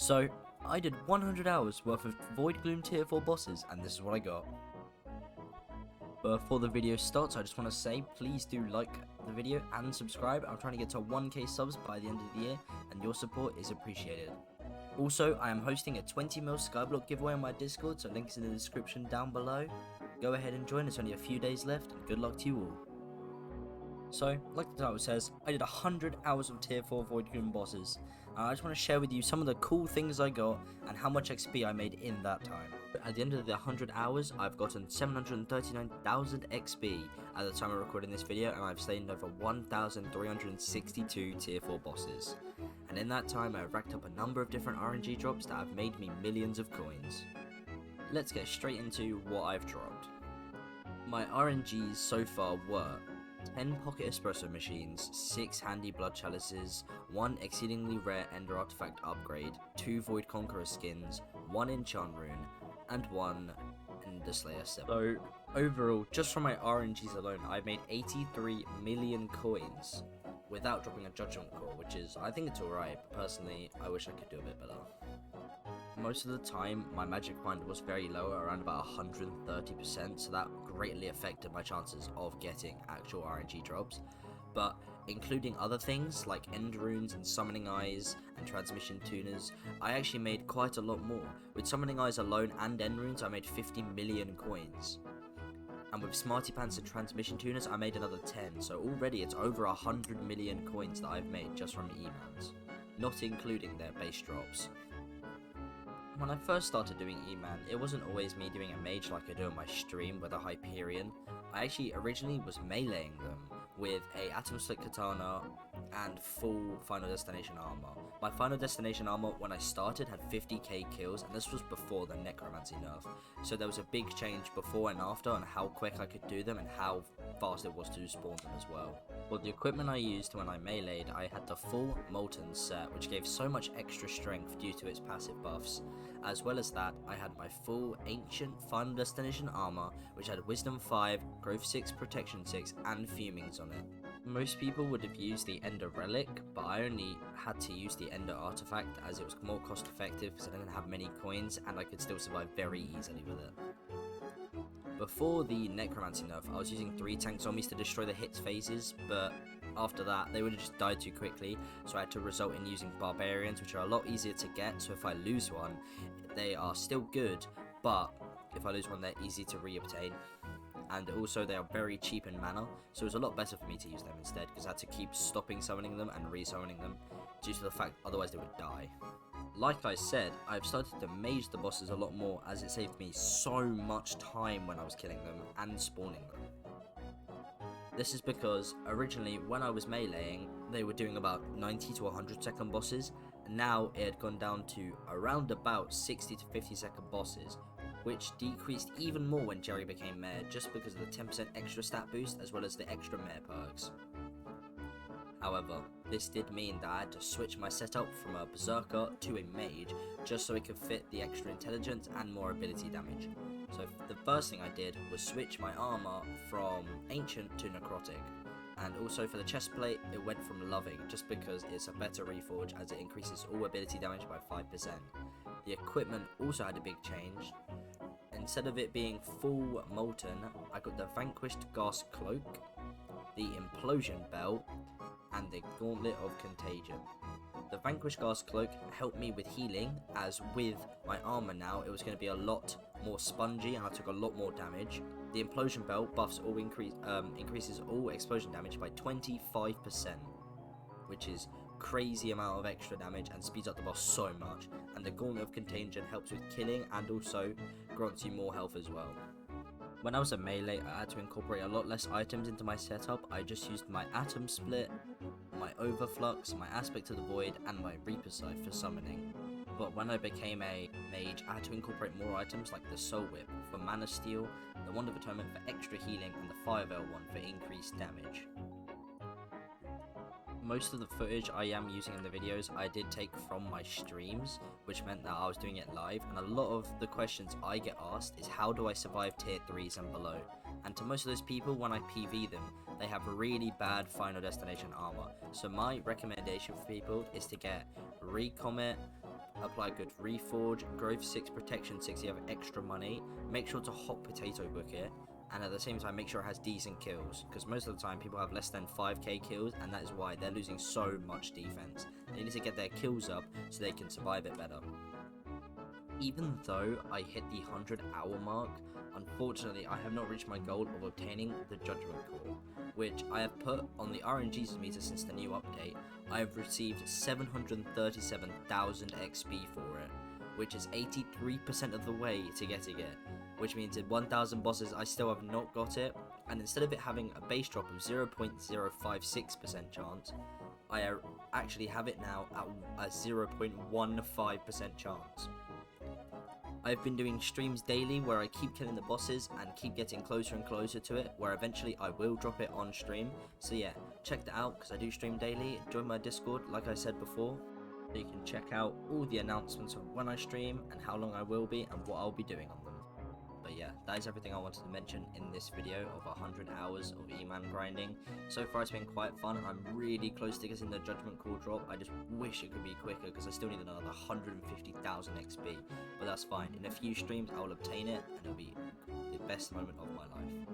So, I did 100 hours worth of Voidgloom tier 4 bosses, and this is what I got. Before the video starts, I just want to say, please do like the video and subscribe. I'm trying to get to 1k subs by the end of the year, and your support is appreciated. Also, I am hosting a 20ml Skyblock giveaway on my Discord, so links in the description down below. Go ahead and join, it's only a few days left, and good luck to you all. So, like the title says, I did 100 hours of tier 4 Voidgloom bosses, and I just want to share with you some of the cool things I got and how much XP I made in that time. At the end of the 100 hours, I've gotten 739,000 XP at the time of recording this video, and I've slain over 1,362 tier 4 bosses. And in that time, I've racked up a number of different RNG drops that have made me millions of coins. Let's get straight into what I've dropped. My RNGs so far were 10 pocket espresso machines, 6 handy blood chalices, 1 exceedingly rare ender artifact upgrade, 2 void conqueror skins, 1 enchant rune, and 1 ender slayer 7. So overall, just from my RNGs alone, I've made 83 million coins without dropping a judgment call, which is, I think it's alright, but personally, I wish I could do a bit better. Most of the time, my magic find was very low, around about 130%, so that greatly affected my chances of getting actual RNG drops. But including other things like end runes and summoning eyes and transmission tuners, I actually made quite a lot more. With summoning eyes alone and end runes, I made 50 million coins. And with smarty pants and transmission tuners, I made another 10, so already it's over 100 million coins that I've made just from E-mans, not including their base drops. When I first started doing E-man, it wasn't always me doing a mage like I do on my stream with a Hyperion. I actually originally was meleeing them with a Atom Slit Katana and full Final Destination armor. My Final Destination armor when I started had 50k kills, and this was before the Necromancy nerf. So there was a big change before and after on how quick I could do them and how fast it was to spawn them as well. For the equipment I used when I meleeed, I had the full Molten set, which gave so much extra strength due to its passive buffs. As well as that, I had my full Ancient Final Destination armor, which had Wisdom 5, Growth 6, Protection 6, and Fumings on it. Most people would have used the Ender Relic, but I only had to use the Ender Artifact as it was more cost effective because I didn't have many coins and I could still survive very easily with it. Before the Necromancy nerf, I was using 3 tank zombies to destroy the hits phases, but after that, they would have just died too quickly, so I had to result in using Barbarians, which are a lot easier to get, so if I lose one, they are still good, but if I lose one, they're easy to re-obtain. And also, they are very cheap in mana, so it was a lot better for me to use them instead, because I had to keep stopping summoning them and re-summoning them, due to the fact otherwise they would die. Like I said, I've started to mage the bosses a lot more, as it saved me so much time when I was killing them and spawning them. This is because originally when I was meleeing, they were doing about 90 to 100 second bosses, and now it had gone down to around about 60 to 50 second bosses, which decreased even more when Jerry became mayor, just because of the 10% extra stat boost as well as the extra mayor perks. However, this did mean that I had to switch my setup from a berserker to a mage, just so it could fit the extra intelligence and more ability damage. So the first thing I did was switch my armor from ancient to necrotic, and also for the chest plate it went from loving, just because it's a better reforge as it increases all ability damage by 5%. The equipment also had a big change. Instead of it being full molten, I got the Vanquished Gas Cloak, the Implosion Belt, and the Gauntlet of Contagion. The Vanquished Gas Cloak helped me with healing, as with my armor now it was going to be a lot more spongy and I took a lot more damage. The Implosion Belt buffs all increases all explosion damage by 25%, which is crazy amount of extra damage and speeds up the boss so much. And the Gauntlet of Contagion helps with killing and also grants you more health as well. When I was a melee, I had to incorporate a lot less items into my setup. I just used my Atom Split, my Overflux, my Aspect of the Void, and my Reaper Scythe for summoning. But when I became a mage, I had to incorporate more items like the Soul Whip for Mana Steel, the Wand of Atonement for extra healing, and the Fire Veil one for increased damage. Most of the footage I am using in the videos I did take from my streams, which meant that I was doing it live, and a lot of the questions I get asked is how do I survive tier 3s and below, and to most of those people when I PV them, they have really bad Final Destination armor, so my recommendation for people is to get Recommit, apply good reforge, growth 6, protection 6, you have extra money, make sure to hot potato book it, and at the same time make sure it has decent kills, because most of the time people have less than 5k kills, and that is why they're losing so much defense. They need to get their kills up so they can survive it better. Even though I hit the 100-hour mark, unfortunately I have not reached my goal of obtaining the Judgment Core, which I have put on the RNG's meter since the new update. I have received 737,000 XP for it, which is 83% of the way to getting it, which means in 1,000 bosses I still have not got it, and instead of it having a base drop of 0.056% chance, I actually have it now at a 0.15% chance. I've been doing streams daily where I keep killing the bosses and keep getting closer and closer to it, where eventually I will drop it on stream. So yeah, check that out because I do stream daily. Join my Discord like I said before, so you can check out all the announcements of when I stream and how long I will be and what I'll be doing on them. But yeah, that is everything I wanted to mention in this video of 100 hours of E-Man grinding. So far it's been quite fun. I'm really close to getting the Judgment Core drop. I just wish it could be quicker because I still need another 150,000 XP. But that's fine. In a few streams I will obtain it and it'll be the best moment of my life.